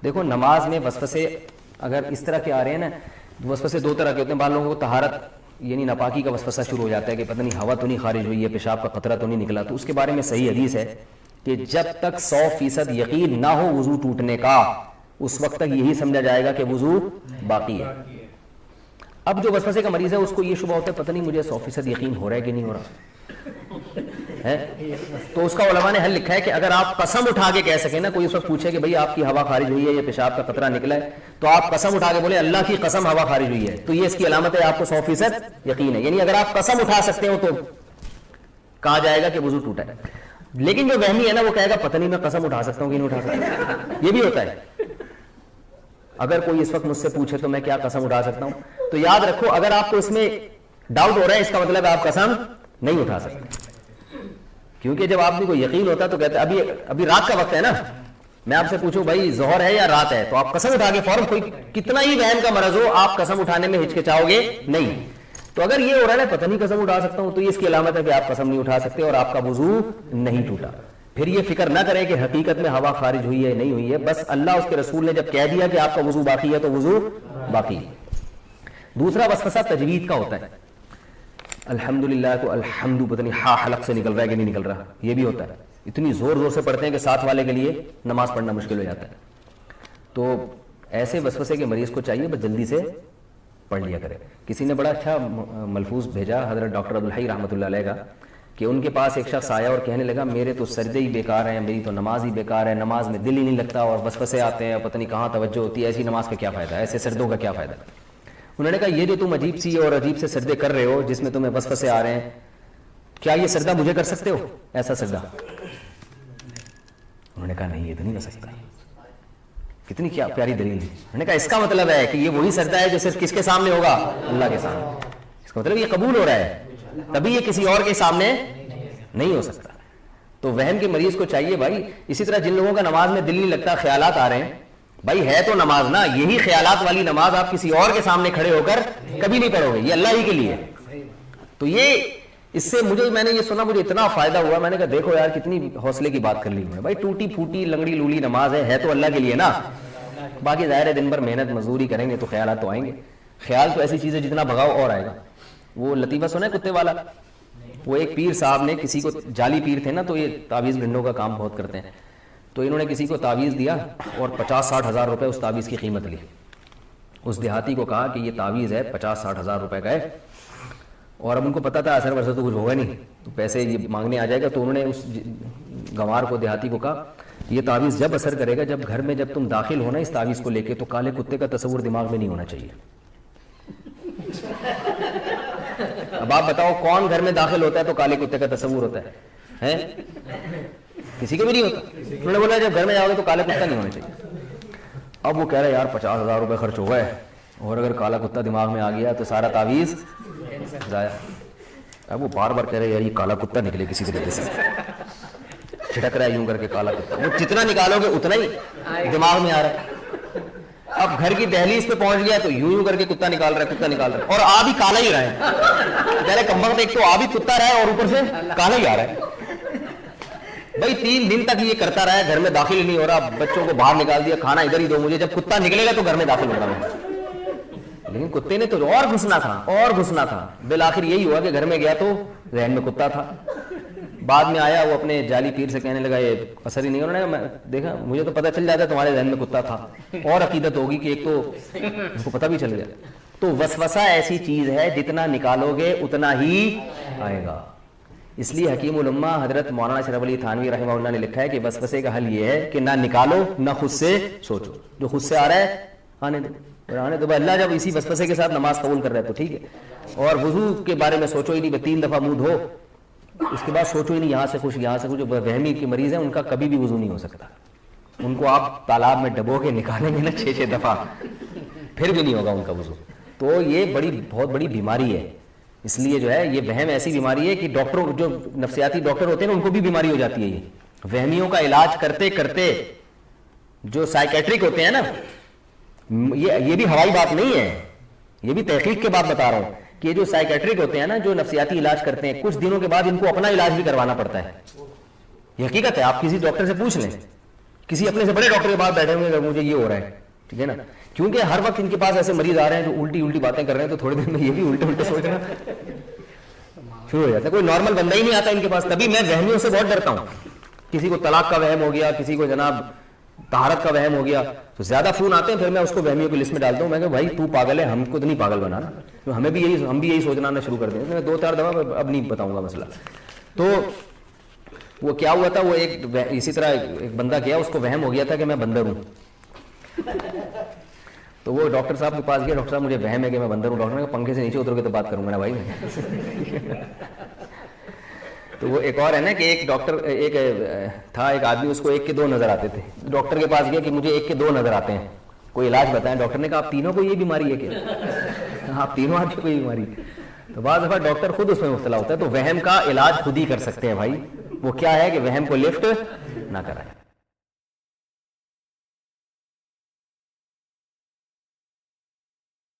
دیکھو نماز میں وسوسے اگر اس طرح کے آ رہے ہیں نا، وسوسے دو طرح کے ہوتے ہیں. بعض لوگوں کو طہارت یعنی ناپاکی کا وسوسہ شروع ہو جاتا ہے کہ پتہ نہیں ہوا تو نہیں خارج ہوئی ہے، پیشاب کا قطرہ تو نہیں نکلا. تو اس کے بارے میں صحیح حدیث ہے کہ جب تک 100% یقین نہ ہو وضو ٹوٹنے کا اس وقت تک یہی سمجھا جائے گا کہ وضو باقی ہے. اب جو وسوسے کا مریض ہے اس کو یہ شبہ ہوتا ہے پتہ نہیں مجھے 100% یقین ہو رہا ہے کہ نہیں ہو رہا ہے. تو اس کا علماء نے حل لکھا ہے کہ اگر آپ قسم اٹھا کے کہہ سکیں نا، کوئی اس وقت پوچھے کہ بھئی آپ کی ہوا خارج ہوئی ہے یا پیشاب کا قطرہ نکلا ہے، تو آپ قسم اٹھا کے بولے اللہ کی قسم ہوا خارج ہوئی ہے، تو یہ اس کی علامت ہے آپ کو 100% یقین ہے. یعنی اگر آپ قسم اٹھا سکتے ہو تو کہا جائے گا کہ وضو ٹوٹا ہے. لیکن جو وہمی ہے نا وہ کہے گا پتہ نہیں میں قسم اٹھا سکتا ہوں کہ نہیں اٹھا سکتا. یہ بھی ہوتا ہے. اگر کوئی اس وقت مجھ سے پوچھے تو میں کیا قسم اٹھا سکتا ہوں، تو یاد رکھو اگر آپ کو اس میں ڈاؤٹ ہو رہا ہے اس کا مطلب آپ قسم نہیں اٹھا سکتے. کیونکہ جب آپ کو یقین ہوتا ہے تو کہتے ہیں ابھی رات کا وقت ہے نا، میں آپ سے پوچھوں بھائی ظہر ہے یا رات ہے، تو آپ قسم اٹھا کے فوراً کوئی کتنا ہی وہم کا مرض ہو آپ قسم اٹھانے میں ہچکچاؤ گے نہیں. تو اگر یہ ہو رہا ہے نا پتہ نہیں قسم اٹھا سکتا ہوں، تو یہ اس کی علامت ہے کہ آپ قسم نہیں اٹھا سکتے اور آپ کا وضو نہیں ٹوٹا. پھر یہ فکر نہ کرے کہ حقیقت میں ہوا خارج ہوئی ہے نہیں ہوئی ہے، بس اللہ اس کے رسول نے جب کہہ دیا کہ آپ کا وضو باقی ہے تو وضو باقی ہے. دوسرا وسوسہ تجوید کا ہوتا ہے. الحمدللہ کو الحمد پتہ نہیں ہا حلق سے نکل رہا ہے کہ نہیں نکل رہا، یہ بھی ہوتا ہے. اتنی زور زور سے پڑھتے ہیں کہ ساتھ والے کے لیے نماز پڑھنا مشکل ہو جاتا ہے. تو ایسے وسوسے کے مریض کو چاہیے بس جلدی سے پڑھ لیا کرے. کسی نے بڑا اچھا ملفوظ بھیجا حضرت ڈاکٹر عبدالحی رحمۃ اللہ علیہ کا، کہ ان کے پاس ایک شخص آیا اور کہنے لگا میرے تو سجدے ہی بیکار ہیں، میری تو نماز ہی بیکار ہے، نماز میں دل ہی نہیں لگتا اور وسوسے آتے ہیں، پتہ نہیں کہاں توجہ ہوتی ہے، ایسی نماز کا کیا فائدہ ہے، ایسے سجدوں کا کیا فائدہ. انہوں نے کہا یہ جو تم عجیب سی اور عجیب سے سجدے کر رہے ہو جس میں تمہیں وسوسے آ رہے ہیں، کیا یہ سجدہ مجھے کر سکتے ہو ایسا سجدہ؟ انہوں نے کہا نہیں یہ تو نہیں کر سکتا. کتنی کیا پیاری دلیل. انہوں نے کہا اس کا مطلب ہے کہ یہ وہی سجدہ ہے جو صرف کس کے سامنے ہوگا؟ اللہ کے سامنے. اس کا مطلب یہ قبول ہو رہا ہے، تبھی یہ کسی اور کے سامنے نہیں ہو سکتا. تو وہم کے مریض کو چاہیے بھائی، اسی طرح جن لوگوں کا نماز میں دل نہیں لگتا، خیالات آ رہے ہیں، بھائی ہے تو نماز نا، یہی خیالات والی نماز آپ کسی اور کے سامنے کھڑے ہو کر کبھی نہیں پڑھو گے، یہ اللہ ہی کے لیے. تو یہ اس سے میں نے یہ سنا مجھے اتنا فائدہ ہوا، میں نے کہا دیکھو یار کتنی حوصلے کی بات کر لی میں. بھائی ٹوٹی پھوٹی لنگڑی لولی نماز ہے تو اللہ کے لیے نا، باقی ظاہر ہے دن بھر محنت مزدوری کریں گے تو خیالات تو آئیں گے. خیال تو ایسی چیز ہے جتنا بھگاؤ اور آئے گا. وہ لطیفہ سنا ہے کتے والا؟ وہ ایک پیر صاحب نے کسی کو، جعلی پیر تھے نا تو یہ تعویذ گھنڈوں کا کام بہت کرتے ہیں، تو انہوں نے کسی کو تعویذ دیا اور 50-60 ہزار روپے اس تعویذ کی قیمت لی. اس دیہاتی کو کہا کہ یہ تعویذ ہے 50-60 ہزار روپے کا ہے، اور اب ان کو پتا تھا اثر ورثہ تو کچھ ہوگا نہیں تو پیسے یہ مانگنے آ جائے گا. تو انہوں نے اس گنوار کو دیہاتی کو کہا یہ تعویذ جب اثر کرے گا جب گھر میں جب تم داخل ہونا اس تعویذ کو لے کے تو کالے کتے کا تصور دماغ میں نہیں ہونا چاہیے. اب آپ بتاؤ کون گھر میں داخل ہوتا ہے تو کالے کتے کا تصور ہوتا ہے؟ کسی کو بھی نہیں ہوتا. انہوں نے بولا جب گھر میں جاؤ گے تو کالا کتا نہیں ہونا چاہیے. اب وہ کہہ رہے یار 50 ہزار روپے خرچ ہو گئے اور اگر کالا کتا دماغ میں آ گیا تو سارا تعویذ ضائع. اب وہ بار بار کہہ رہے یار یہ کالا کتا نکلے کسی طریقے سے، چھٹک رہا ہے یوں کر کے کالا کتا. وہ جتنا نکالو گے اتنا ہی دماغ میں آ رہا ہے. اب گھر کی دہلیز پہ پہنچ گیا تو یوں کر کے کتا نکال رہا ہے، کتا نکال رہا ہے، اور آ بھی کالا ہی رہا ہے. پہلے کمبخت ایک تو آ بھی کتا رہا ہے اور اوپر سے کالا ہی آ رہا ہے. بھائی 3 دن تک یہ کرتا رہا ہے، گھر میں داخل نہیں ہو رہا، بچوں کو باہر نکال دیا، کھانا ادھر ہی دو مجھے، جب کتا نکلے گا تو گھر میں داخل ہو رہا ہے. لیکن کتے نے تو اور گھسنا تھا. بالآخر یہی ہوا کہ گھر میں گیا تو ذہن میں کتا تھا. بعد میں آیا وہ اپنے جعلی پیر سے کہنے لگا یہ اثر ہی نہیں. انہوں نے کہا دیکھا مجھے تو پتہ چل جاتا ہے تمہارے ذہن میں کتا تھا، اور عقیدت ہوگی کہ ایک تو ان کو پتہ بھی چل گیا. تو وسوسہ ایسی چیز ہے جتنا نکالو گے اتنا ہی آئے گا. اس لیے حکیم الامہ حضرت مولانا اشرف علی تھانوی رحمہ اللہ نے لکھا ہے کہ وسوسے کا حل یہ ہے کہ نہ نکالو نہ خود سے سوچو. جو خود سے آ رہا ہے آنے دو. اللہ جب اسی وسوسے کے ساتھ نماز قبول کر رہا ہے تو ٹھیک ہے. اور وضو کے بارے میں سوچو ہی نہیں. 3 دفعہ منہ دھو اس کے بعد سوچو ہی نہیں یہاں سے کچھ یہاں سے کچھ. وہمی کے مریض ہیں ان کا کبھی بھی وضو نہیں ہو سکتا. ان کو آپ تالاب میں ڈبو کے نکالیں گے نا 6 دفعہ پھر بھی نہیں ہوگا ان کا وضو. تو یہ بہت بڑی بیماری ہے. اس لیے جو ہے یہ وہم ایسی بیماری ہے کہ ڈاکٹروں جو نفسیاتی ڈاکٹر ہوتے ہیں نا ان کو بھی بیماری ہو جاتی ہے. یہ وہمیوں کا علاج کرتے کرتے جو سائیکیٹرک ہوتے ہیں نا، یہ بھی ہوائی بات نہیں ہے، یہ بھی تحقیق کے بعد بتا رہا ہوں کہ جو سائیکیٹرک ہوتے ہیں نا جو نفسیاتی علاج کرتے ہیں کچھ دنوں کے بعد ان کو اپنا علاج بھی کروانا پڑتا ہے. یہ حقیقت ہے، آپ کسی ڈاکٹر سے پوچھ لیں کسی اپنے سے بڑے ڈاکٹر کے پاس بیٹھے ہوئے کہ مجھے یہ ہو رہا ہے, ٹھیک ہے نا, کیونکہ ہر وقت ان کے پاس ایسے مریض آ رہے ہیں جو الٹی الٹی باتیں کر رہے ہیں, تو تھوڑے دن میں یہ بھی الٹے سوچنا شروع ہو جاتا ہے. کوئی نارمل بندہ ہی نہیں آتا ان کے پاس. تبھی میں وہمیوں سے بہت ڈرتا ہوں. کسی کو طلاق کا وہم ہو گیا, کسی کو جناب طہارت کا وہم ہو گیا, تو زیادہ فون آتے ہیں, پھر میں اس کو وہمیوں کی لسٹ میں ڈالتا ہوں. میں کہ بھائی تو پاگل ہے, ہم کو تو نہیں پاگل بنانا, ہم بھی یہی سوچنا آنا شروع کر دیں. میں 2-4 دفعہ اب نہیں بتاؤں گا مسئلہ. تو وہ کیا ہوا تھا, وہ ایک اسی طرح ایک بندہ گیا, اس کو وہم ہو گیا تھا کہ میں بندر ہوں. تو وہ ڈاکٹر صاحب کے پاس گیا, ڈاکٹر صاحب مجھے وہم ہے کہ میں بندر ہوں. ڈاکٹر نے کہا پنکھے سے نیچے اتر کے تو بات کروں گا نا بھائی میں. تو وہ ایک اور ہے نا کہ ایک ڈاکٹر, ایک تھا ایک آدمی, اس کو 1 کے 2 نظر آتے تھے. ڈاکٹر کے پاس گیا کہ مجھے 1 کے 2 نظر آتے ہیں, کوئی علاج بتائیں. ڈاکٹر نے کہا آپ تینوں کو یہ بیماری ہے کیا, آپ تینوں آدمی کو یہ بیماری ہے. تو بعض دفعہ ڈاکٹر خود اس میں مبتلا ہوتا ہے. تو وہم کا علاج خود ہی کر سکتے ہیں بھائی. وہ کیا ہے کہ وہم کو لفٹ نہ کرائیں.